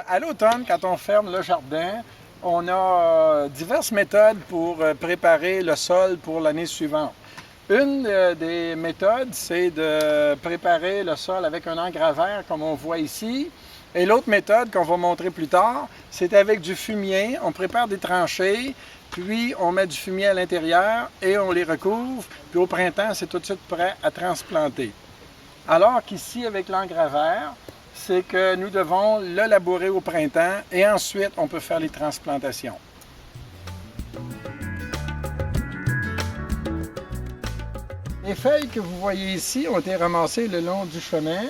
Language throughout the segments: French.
À l'automne, quand on ferme le jardin, on a diverses méthodes pour préparer le sol pour l'année suivante. Une des méthodes, c'est de préparer le sol avec un engrais comme on voit ici. Et l'autre méthode qu'on va montrer plus tard, c'est avec du fumier. On prépare des tranchées, puis on met du fumier à l'intérieur et on les recouvre. Puis au printemps, c'est tout de suite prêt à transplanter. Alors qu'ici, avec l'engrais vert, c'est que nous devons le labourer au printemps et ensuite on peut faire les transplantations. Les feuilles que vous voyez ici ont été ramassées le long du chemin,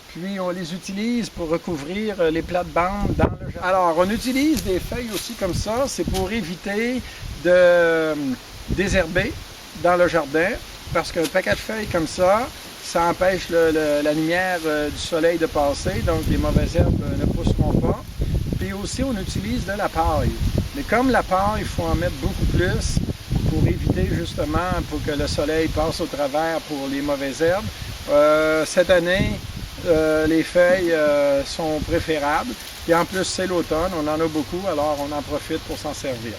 puis on les utilise pour recouvrir les plates-bandes dans le jardin. Alors, on utilise des feuilles aussi comme ça, c'est pour éviter de désherber dans le jardin, parce qu'un paquet de feuilles comme ça empêche la lumière du soleil de passer, donc les mauvaises herbes ne pousseront pas. Puis aussi, on utilise de la paille. Mais comme la paille, il faut en mettre beaucoup plus pour éviter justement pour que le soleil passe au travers pour les mauvaises herbes. Cette année, les feuilles sont préférables. Et en plus, c'est l'automne, on en a beaucoup, alors on en profite pour s'en servir.